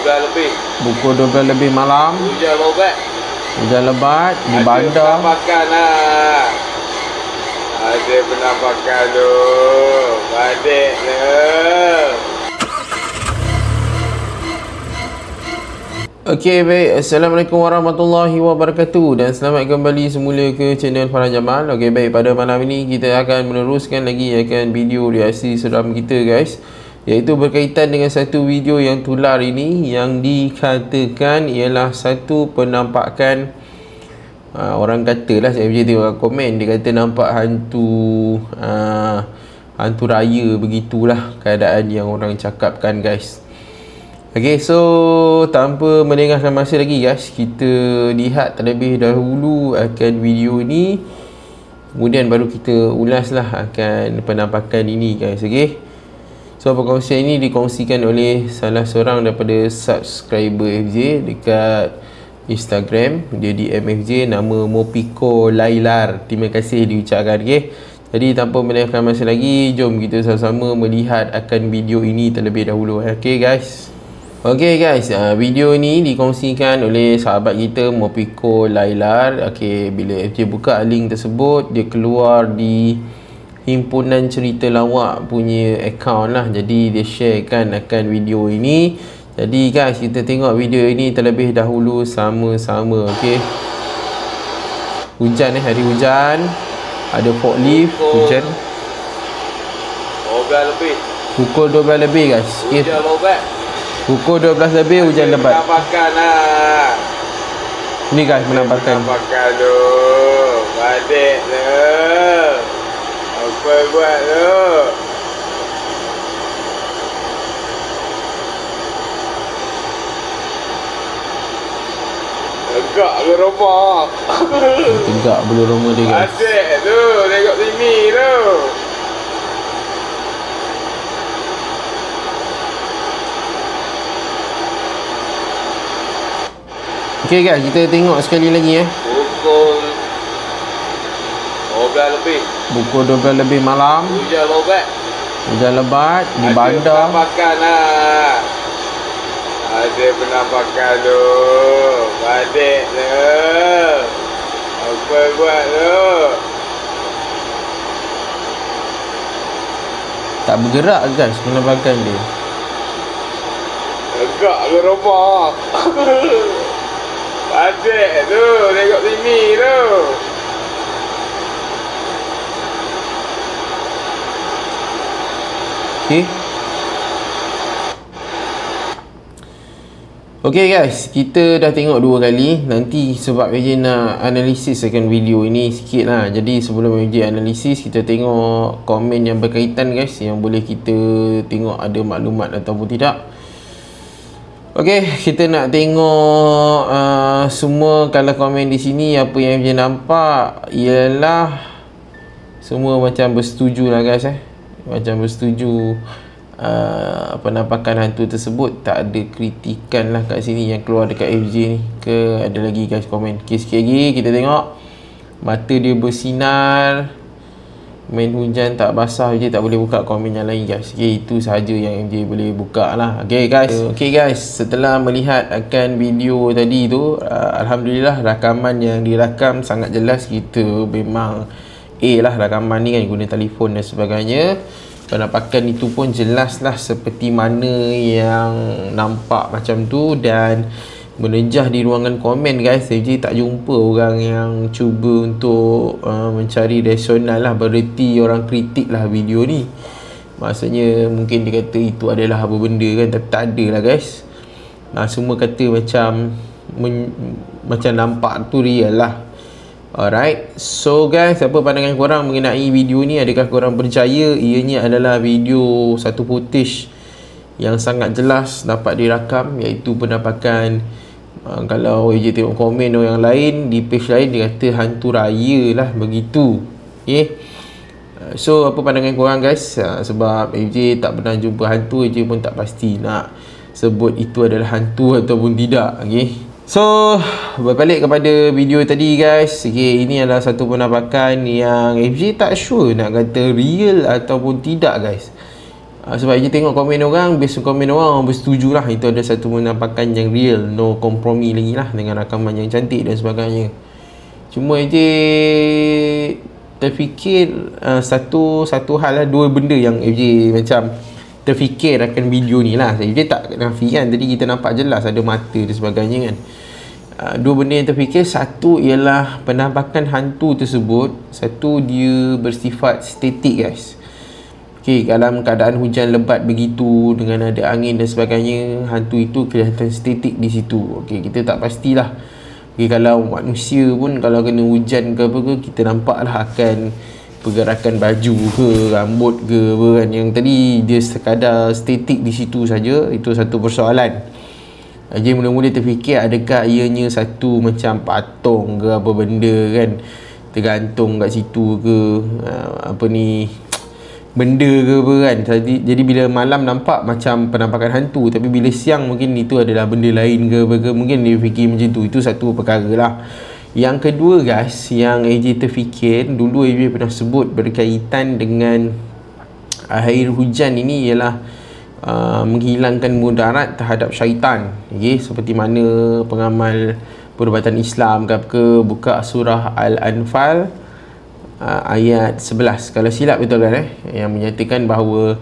12 lebih. Pukul 12 lebih malam. Hujan lebat. Hujan lebat di bandar. Ada penampakan lah. Ada penampakan tu. Balik lah. Okey, baik. Assalamualaikum warahmatullahi wabarakatuh dan selamat kembali semula ke channel Farah Jamal. Okey, baik. Pada malam ini kita akan meneruskan lagi video reaksi seram kita, guys. Iaitu berkaitan dengan satu video yang tular ini yang dikatakan ialah satu penampakan orang kata lah, saya tengok komen, dia kata nampak hantu hantu raya, begitulah keadaan yang orang cakapkan, guys. Okay, so tanpa melengahkan masa lagi, guys, kita lihat terlebih dahulu akan video ni, kemudian baru kita ulaslah akan penampakan ini, guys. Okay, so perkongsian ini dikongsikan oleh salah seorang daripada subscriber FJ dekat Instagram. Dia di MFJ, nama Mopiko Lailar. Terima kasih diucapkan. Okay, jadi tanpa melengahkan masa lagi, jom kita sama-sama melihat akan video ini terlebih dahulu. Okay, guys. Okay, guys, video ni dikongsikan oleh sahabat kita Mopiko Lailar. Okay, bila FJ buka link tersebut, dia keluar di himpunan cerita lawak punya account lah. Jadi dia sharekan akan video ini. Jadi, guys, kita tengok video ini terlebih dahulu sama-sama. Okay, hujan hari hujan, ada forklift, hujan. 12 lebih. Pukul 12 lebih, guys. Okay, Hujan lebat. pukul 12 lebih hujan lebat. Penampakan lah. Ni, guys, penampakan. Penampakan tu. Balik lah. Apa buat tu? Tegak ke rumah? Tegak bulu rumah dia, guys. Adik tu, tengok sini tu. Okay, guys, kita tengok sekali lagi. Pukul 12 lebih. Pukul 12 lebih malam. Hujan lebat. Hujan lebat di bandar. Ada penampakan lah. Ada penampakan tu. Balik lah. Apa buat tu? Tak bergerak, guys, penampakan dia. Tegak ke rumah? Adik tu, tengok sini tu. Okay. Okay, guys, kita dah tengok dua kali. Nanti sebab AJ nak analisis akan video ini sikit lah. Jadi sebelum AJ analisis, kita tengok komen yang berkaitan, guys, yang boleh kita tengok ada maklumat ataupun tidak. Okay, kita nak tengok semua. Kalau komen di sini, apa yang AJ nampak ialah semua macam bersetuju lah, guys. Macam bersetuju penampakan hantu tersebut. Tak ada kritikan lah kat sini yang keluar dekat FJ ni. Ke ada lagi, guys, komen. Okay, sikit lagi kita tengok. Mata dia bersinar, main hujan tak basah. FJ tak boleh buka komen yang lain, guys. Okay, itu sahaja yang FJ boleh buka lah. Okay, guys. Okay, guys, setelah melihat akan video tadi tu, Alhamdulillah rakaman yang dirakam sangat jelas. Kita memang lah rakaman ni kan, guna telefon dan sebagainya. Penampakan itu pun jelas lah seperti mana yang nampak macam tu. Dan menejah di ruangan komen, guys, FJ tak jumpa orang yang cuba untuk mencari rasional lah, bererti orang kritik lah video ni. Maksudnya mungkin dia kata itu adalah apa benda kan, tapi tak ada lah, guys. Semua kata macam nampak tu real lah. Alright, so guys, apa pandangan korang mengenai video ni? Adakah korang percaya ianya adalah video satu footage yang sangat jelas dapat dirakam, iaitu penampakan kalau AJ tengok komen orang lain di page lain, dia kata hantu raya lah, begitu. Okay, so apa pandangan korang, guys? Sebab AJ tak pernah jumpa hantu, AJ pun tak pasti nak sebut itu adalah hantu ataupun tidak. Okay, so berbalik kepada video tadi, guys. Okay, ini adalah satu penampakan yang FJ tak sure nak kata real ataupun tidak, guys. Sebab je tengok komen orang, based komen orang bersetuju lah itu ada satu penampakan yang real, no kompromi lagi lah dengan rakaman yang cantik dan sebagainya. Cuma je terfikir satu hal lah, dua benda yang AJ macam terfikir akan video ni lah. AJ tak nafikan, tadi kita nampak jelas ada mata dan sebagainya kan. Dua benda yang terfikir, satu ialah penampakan hantu tersebut, satu dia bersifat statik guys. Okey, dalam keadaan hujan lebat begitu dengan ada angin dan sebagainya, hantu itu kelihatan statik di situ. Okey, kita tak pastilah. Okey, kalau manusia pun kalau kena hujan ke apa ke, kita nampaklah akan pergerakan baju ke, rambut ke apa kan. Yang tadi dia sekadar statik di situ saja, itu satu persoalan. Jadi mula-mula terfikir adakah ianya satu macam patung ke apa benda kan, tergantung kat situ ke apa ni, benda ke apa kan. Jadi bila malam nampak macam penampakan hantu, tapi bila siang mungkin itu adalah benda lain ke apa ke, mungkin dia fikir macam tu. Itu satu perkara lah. Yang kedua guys, yang AJ terfikir, dulu AJ pernah sebut berkaitan dengan air hujan ini ialah menghilangkan mudarat terhadap syaitan. Okay? Seperti mana pengamal perubatan Islam ke buka surah Al-Anfal ayat 11 kalau silap betul kan yang menyatakan bahawa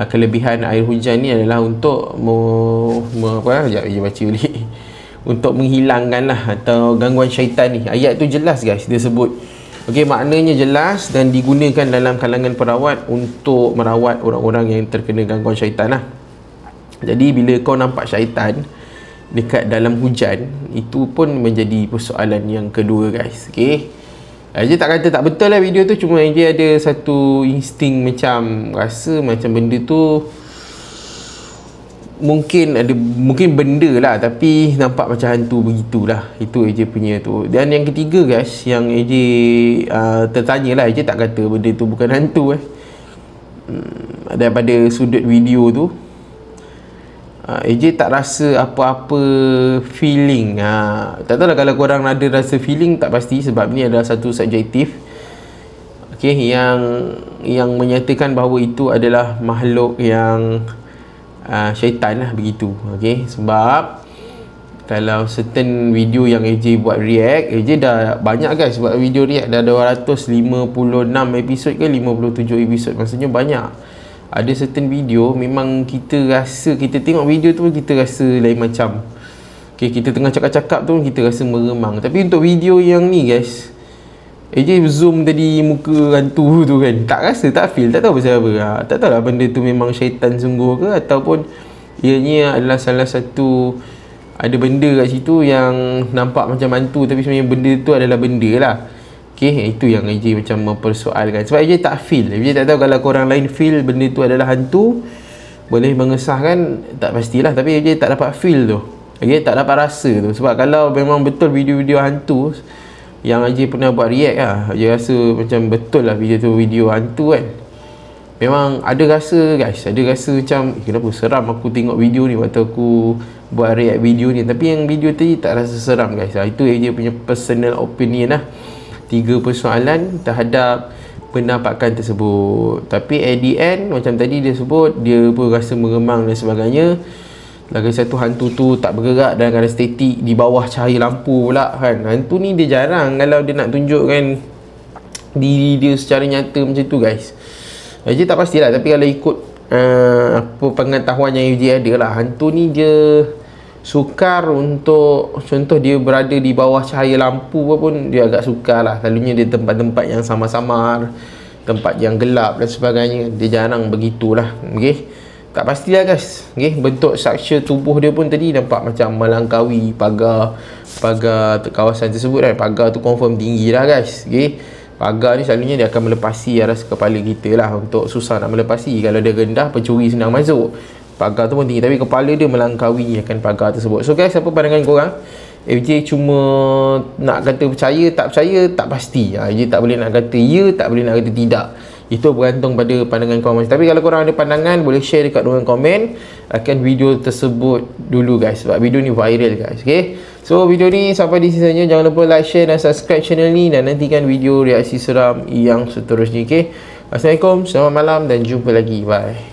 kelebihan air hujan ni adalah untuk sekejap dia baca balik untuk menghilangkan lah atau gangguan syaitan ni. Ayat tu jelas guys, dia sebut. Okey, maknanya jelas dan digunakan dalam kalangan perawat untuk merawat orang-orang yang terkena gangguan syaitan lah. Jadi bila kau nampak syaitan dekat dalam hujan, itu pun menjadi persoalan yang kedua guys. Okey, dia tak kata tak betul lah video tu, cuma dia ada satu insting macam rasa macam benda tu mungkin benda lah, tapi nampak macam hantu begitulah. Itu AJ punya tu. Dan yang ketiga guys, yang AJ tertanya lah, AJ tak kata benda tu bukan hantu daripada sudut video tu, AJ tak rasa apa-apa feeling. Tak tahu lah kalau korang ada rasa feeling, tak pasti, sebab ni adalah satu subjektif. Okay, yang menyatakan bahawa itu adalah makhluk yang syaitan lah begitu. Okay, sebab kalau certain video yang AJ buat react, AJ dah banyak guys buat video react, dah 256 episod ke 57 episod, maksudnya banyak. Ada certain video memang kita rasa, kita tengok video tu kita rasa lain macam. Okay, kita tengah cakap-cakap tu kita rasa meremang. Tapi untuk video yang ni guys, AJ zoom tadi muka hantu tu kan, tak rasa, tak feel, tak tahu pasal apa. Tak tahu lah benda tu memang syaitan sungguh ke, ataupun ianya adalah salah satu, ada benda kat situ yang nampak macam hantu tapi sebenarnya benda tu adalah benda lah. Okay, itu yang AJ macam mempersoalkan. Sebab AJ tak feel, AJ tak tahu kalau korang lain feel benda tu adalah hantu, boleh mengesahkan, tak pastilah. Tapi AJ tak dapat feel tu, AJ tak dapat rasa tu. Sebab kalau memang betul video-video hantu yang AJ pernah buat react lah, AJ rasa macam betul lah video tu video hantu kan. Memang ada rasa guys, ada rasa macam kenapa seram aku tengok video ni waktu aku buat react video ni. Tapi yang video tadi tak rasa seram guys. Itu AJ punya personal opinion lah. 3 persoalan terhadap penampakan tersebut. Tapi at the end, macam tadi dia sebut, dia pun rasa meremang dan sebagainya. Lagi satu, hantu tu tak bergerak dan ada statik di bawah cahaya lampu pula kan. Hantu ni dia jarang kalau dia nak tunjukkan diri dia secara nyata macam tu guys. AJ tak pastilah, tapi kalau ikut apa pengetahuan yang AJ ada lah, hantu ni dia sukar untuk, contoh dia berada di bawah cahaya lampu pun dia agak sukar lah. Selalunya dia tempat-tempat yang samar-samar, tempat yang gelap dan sebagainya. Dia jarang begitulah. Okay, tak pastilah guys. Okay, bentuk struktur tubuh dia pun tadi nampak macam melangkaui pagar kawasan tersebut kan. Pagar tu confirm tinggi lah guys. Okay, pagar ni selalunya dia akan melepasi aras kepala kita lah. Untuk susah nak melepasi, kalau dia rendah pencuri senang masuk. Pagar tu pun tinggi, tapi kepala dia melangkaui akan pagar tersebut. So guys, apa pandangan korang? AJ cuma nak kata percaya, tak percaya, tak pasti. AJ tak boleh nak kata ya, tak boleh nak kata tidak. Itu bergantung pada pandangan korang. Tapi kalau korang ada pandangan, boleh share dekat ruangan komen akan video tersebut dulu guys, sebab video ni viral guys. Okay, so video ni sampai di sini saja. Jangan lupa like, share dan subscribe channel ni, dan nantikan video reaksi seram yang seterusnya. Okay, Assalamualaikum, selamat malam dan jumpa lagi. Bye.